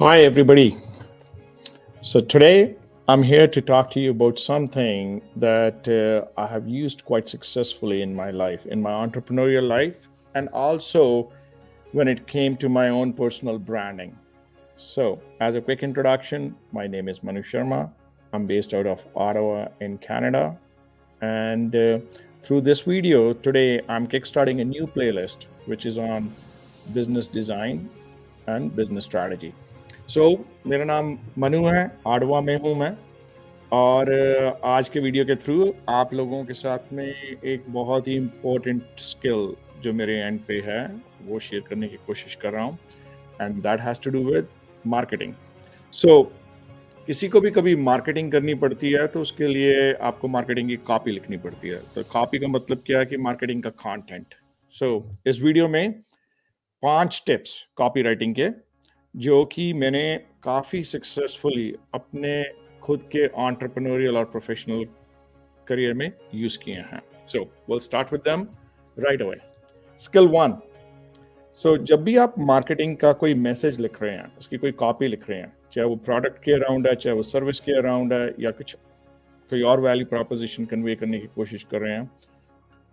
Hi, everybody. So, today I'm here to talk to you about something that I have used quite successfully in my life, in my entrepreneurial life, and also when it came to my own personal branding. So, as a quick introduction, my name is Manu Sharma. I'm based out of Ottawa in Canada. And through this video today, I'm kickstarting a new playlist, which is on business design and business strategy. So मेरा नाम मनु है, आडवा में हूँ मैं। और आज के वीडियो के थ्रू आप लोगों के साथ में एक बहुत ही इम्पोर्टेंट स्किल जो मेरे एंड पे है वो शेयर करने की कोशिश कर रहा हूँ, and that has to do with marketing. So किसी को भी कभी मार्केटिंग करनी पड़ती है तो उसके लिए आपको मार्केटिंग की कॉपी लिखनी पड़ती है। तो कॉपी का मतलब क्या है कि मार्केटिंग का कंटेंट। सो इस वीडियो में 5 टिप्स कॉपी राइटिंग के जो कि मैंने काफ़ी सक्सेसफुली अपने खुद के एंटरप्रेन्योरियल और प्रोफेशनल करियर में यूज़ किए हैं। So will start with them right away. Skill 1। सो जब भी आप मार्केटिंग का कोई मैसेज लिख रहे हैं, उसकी कोई कॉपी लिख रहे हैं, चाहे वो प्रोडक्ट के अराउंड है, चाहे वो सर्विस के अराउंड है, या कुछ कोई और वैल्यू प्रॉपोजिशन कन्वे करने की कोशिश कर रहे हैं,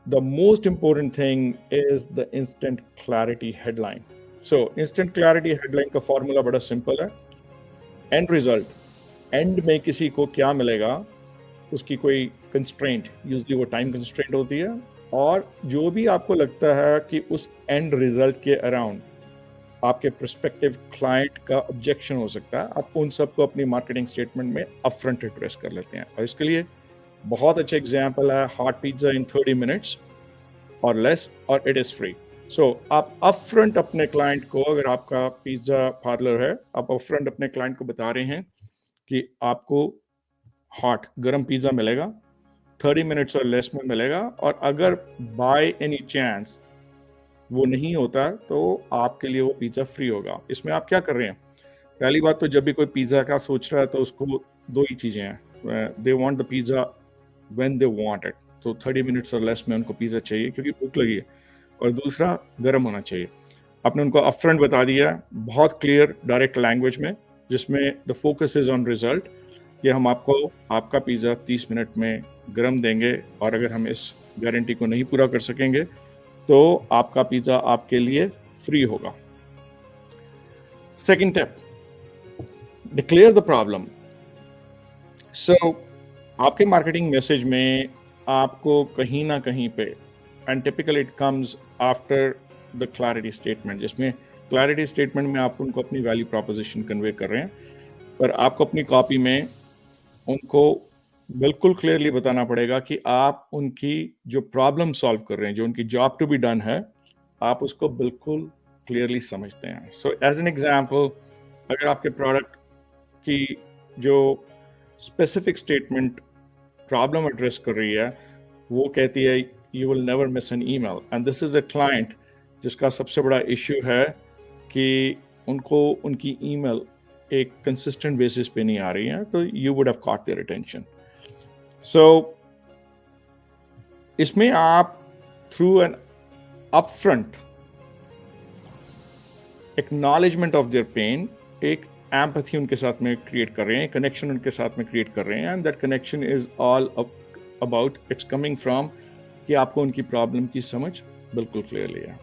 the most important thing is the instant clarity headline. So instant clarity headline का फॉर्मूला बड़ा सिंपल है। एंड रिजल्ट, एंड में किसी को क्या मिलेगा, उसकी कोई कंस्ट्रेंट, यूजली वो टाइम कंस्ट्रेंट होती है, और जो भी आपको लगता है कि उस एंड रिजल्ट के अराउंड आपके प्रोस्पेक्टिव क्लाइंट का ऑब्जेक्शन हो सकता है, आप उन सबको अपनी मार्केटिंग स्टेटमेंट में अपफ्रंट एड्रेस कर लेते हैं। और इसके लिए बहुत अच्छा एग्जाम्पल है हॉट पिज्जा इन 30 मिनट्स और लेस, और इट इज फ्री। सो आप अपफ्रंट अपने क्लाइंट को, अगर आपका पिज्जा पार्लर है, आप अपफ्रंट अपने क्लाइंट को बता रहे हैं कि आपको हॉट गर्म पिज्जा मिलेगा, 30 मिनट्स और लेस में मिलेगा, और अगर बाय एनी चांस वो नहीं होता तो आपके लिए वो पिज्जा फ्री होगा। इसमें आप क्या कर रहे हैं? पहली बात तो जब भी कोई पिज्जा का सोच रहा है तो उसको दो ही चीजें हैं, they want the pizza when they want it. तो 30 मिनट्स और लेस में उनको पिज्जा चाहिए क्योंकि भूख लगी है, और दूसरा गर्म होना चाहिए। आपने उनको अपफ्रंट बता दिया बहुत क्लियर डायरेक्ट लैंग्वेज में, जिसमें the focus is on result, कि हम आपको आपका पिज्जा 30 मिनट में गर्म देंगे, और अगर हम इस गारंटी को नहीं पूरा कर सकेंगे तो आपका पिज्जा आपके लिए फ्री होगा। Second tip, declare the problem. So आपके मार्केटिंग मैसेज में आपको कहीं ना कहीं पे, and typically it comes after the clarity statement, जिसमें क्लैरिटी स्टेटमेंट में आप उनको अपनी वैल्यू प्रॉपोजिशन कन्वे कर रहे हैं, पर आपको अपनी कॉपी में उनको बिल्कुल क्लियरली बताना पड़ेगा कि आप उनकी जो प्रॉब्लम सॉल्व कर रहे हैं, जो उनकी जॉब टू बी डन है, आप उसको बिल्कुल क्लियरली समझते हैं। सो एज एन एग्जाम्पल, अगर आपके प्रोडक्ट की जो स्पेसिफिक स्टेटमेंट प्रॉब्लम एड्रेस कर रही है, वो कहती है you will never miss N email, and this is a client जिसका सबसे बड़ा इश्यू है कि उनको उनकी ईमेल एक कंसिस्टेंट बेसिस पे नहीं आ रही है, तो you would have caught their attention. So इसमें आप through an upfront acknowledgement of their pain एक एम्पैथी उनके साथ में क्रिएट कर रहे हैं, कनेक्शन उनके साथ में क्रिएट कर रहे हैं, and that connection is all about, it's coming from कि आपको उनकी प्रॉब्लम की समझ बिल्कुल क्लियरली है।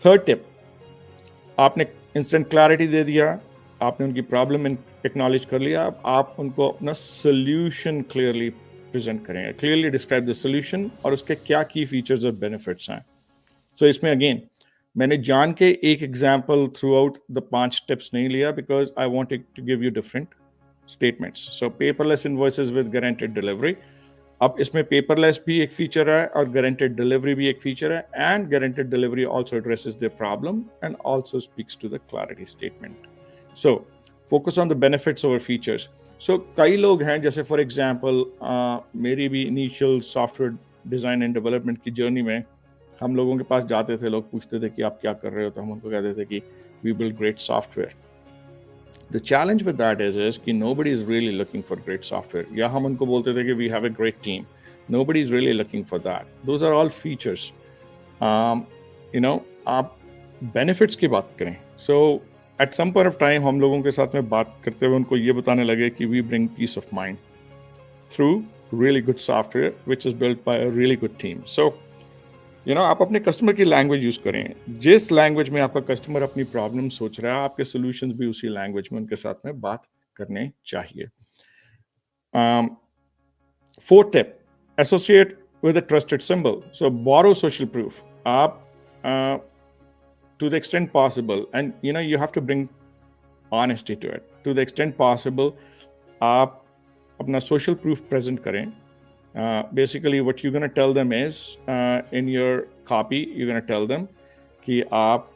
थर्ड टिप, आपने इंस्टेंट क्लैरिटी दे दिया, आपने उनकी प्रॉब्लम एक्नॉलेज कर लिया, अब आप उनको अपना सोल्यूशन क्लियरली प्रेजेंट करेंगे, क्लियरली डिस्क्राइब द सोल्यूशन और उसके क्या की फीचर्स और बेनिफिट्स हैं। सो इसमें अगेन मैंने जान के एक example throughout the 5 tips नहीं लिया, because I wanted to give you different statements. So paperless invoices with guaranteed delivery, अब इसमें पेपरलेस भी एक फीचर है और गारंटेड डिलीवरी भी एक फीचर है, and guaranteed delivery also addresses the problem and also speaks to the clarity statement. So focus on the benefits over features. So कई लोग हैं, जैसे फॉर एग्जांपल मेरी भी initial software design and development की जर्नी में हम लोगों के पास जाते थे, लोग पूछते थे कि आप क्या कर रहे हो, तो हम उनको कहते थे कि we build great software. The challenge with that is कि nobody is really looking for great software, या हम उनको बोलते थे कि we have a great team. Nobody is really looking for that. Those are all features. You know, आप benefits की बात करें. So at some point of time हम लोगों के साथ में बात करते हुए उनको ये बताने लगे कि we bring peace of mind through really good software which is built by a really good team. So आप अपने कस्टमर की लैंग्वेज यूज करें. जिस लैंग्वेज में आपका कस्टमर अपनी प्रॉब्लम सोच रहा है, आपके सॉल्यूशंस भी उसी लैंग्वेज में उनके साथ में बात करने चाहिए. Fourth tip, associate with a trusted symbol. So borrow social proof. आप to the extent possible, and you have to bring honesty to it. To the extent possible, आप अपना social proof present करें. Basically, what you're going to tell them is, in your copy, you're going to tell them कि आप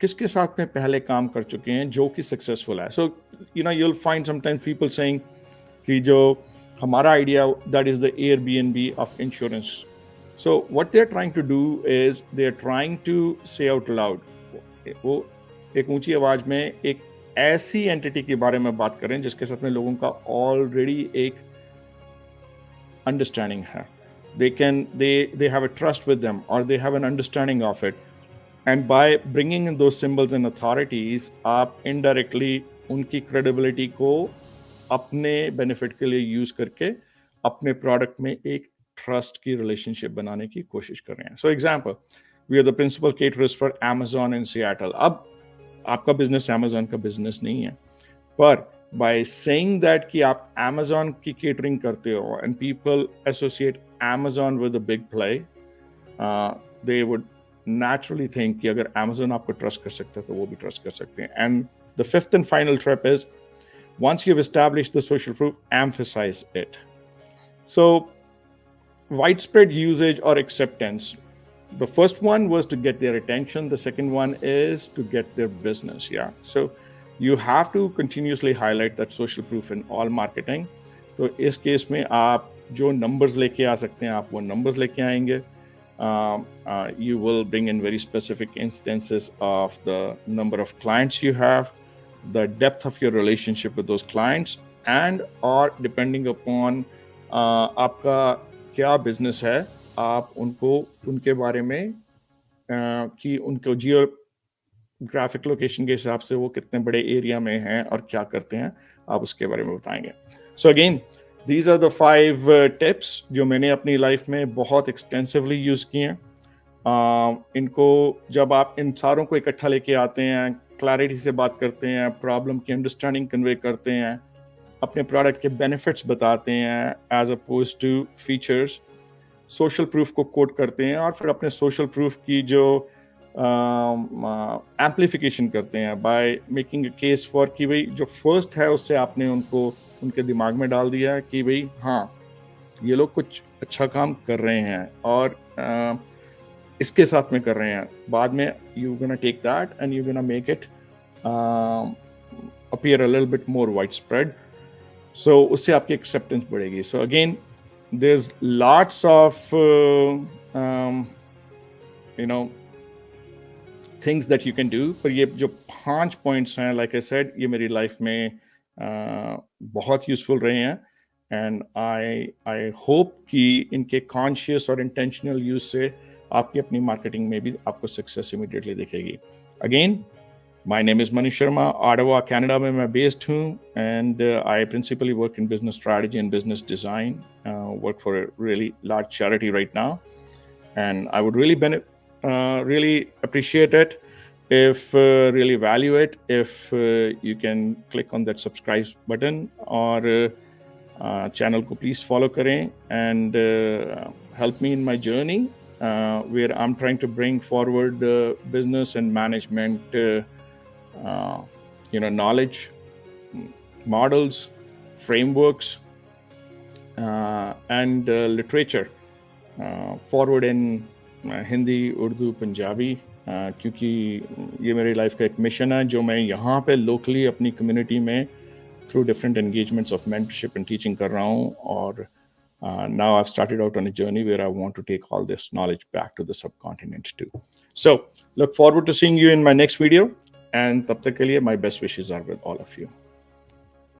किसके साथ में पहले काम कर चुके हैं जो कि सक्सेसफुल है. So you'll find sometimes people saying कि जो हमारा idea that is the Airbnb of insurance. So what they're trying to do is they're trying to say out loud. वो एक ऊंची आवाज में एक ऐसी एंटिटी के बारे में बात करें जिसके साथ में लोगों का ऑलरेडी एक अंडरस्टैंडिंग है. They have a trust with them, or they have an understanding of it. And by bringing in those symbols and authorities, आप indirectly उनकी credibility को अपने बेनिफिट के लिए यूज करके अपने प्रोडक्ट में एक ट्रस्ट की रिलेशनशिप बनाने की कोशिश कर रहे हैं. So example, we are the principal caterers for Amazon in Seattle. अब आपका बिजनेस Amazon का बिजनेस नहीं है, पर बाय सेइंग दैट कि आप Amazon की केटरिंग करते हो and people associate Amazon with a big play, they would naturally think कि अगर Amazon आपको ट्रस्ट कर सकता है तो वो भी ट्रस्ट कर सकते हैं. And the fifth and final trip is, once you've established the social proof, emphasize it. So widespread usage or acceptance. The first one was to get their attention. The second one is to get their business. Yeah. So you have to continuously highlight that social proof in all marketing. तो इस case में आप जो numbers लेके आ सकते हैं, आप वो numbers लेके आएंगे. You will bring in very specific instances of the number of clients you have, the depth of your relationship with those clients, and or depending upon आपका क्या बिजनेस है, आप उनको उनके बारे में कि उनको जियोग्राफिक लोकेशन के हिसाब से वो कितने बड़े एरिया में हैं और क्या करते हैं, आप उसके बारे में बताएंगे. So again, these are the 5 tips जो मैंने अपनी लाइफ में बहुत एक्सटेंसिवली यूज किए हैं. इनको जब आप इन सारों को इकट्ठा लेके आते हैं, क्लैरिटी से बात करते हैं, प्रॉब्लम की अंडरस्टैंडिंग कन्वे करते हैं, अपने प्रोडक्ट के बेनिफिट्स बताते हैं as opposed to features, social proof को कोट करते हैं और फिर अपने सोशल प्रूफ की जो एम्पलीफिकेशन करते हैं by making a case for कि भाई जो फर्स्ट है उससे आपने उनको उनके दिमाग में डाल दिया कि भाई हाँ, ये लोग कुछ अच्छा काम कर रहे हैं और इसके साथ में कर रहे हैं. बाद में you gonna take that and you gonna make it appear a little bit more widespread. So उससे आपकी acceptance बढ़ेगी. So again, there's lots of things that you can do. पर ये जो 5 points हैं, like I said, ये मेरी life में बहुत useful रहे हैं. And I hope कि इनके conscious और intentional use से आपकी अपनी marketing में भी आपको success immediately दिखेगी. Again, my name is Manish Sharma. Ottawa, Canada में मैं based हूँ, and I principally work in business strategy and business design. Work for a really large charity right now, and I would really appreciate it if really value it if you can click on that subscribe button और channel को please follow करें and help me in my journey where I'm trying to bring forward business and management knowledge, models, frameworks, and literature forward in Hindi, Urdu, Punjabi, क्योंकि ये मेरी life का एक mission है जो मैं यहाँ पे लोकली अपनी कम्युनिटी में through different engagements of mentorship and teaching कर रहा हूँ. और now I've started out on a journey where I want to take all this knowledge back to the subcontinent too. So look forward to seeing you in my next video, and तब तक के लिए my best wishes are with all of you.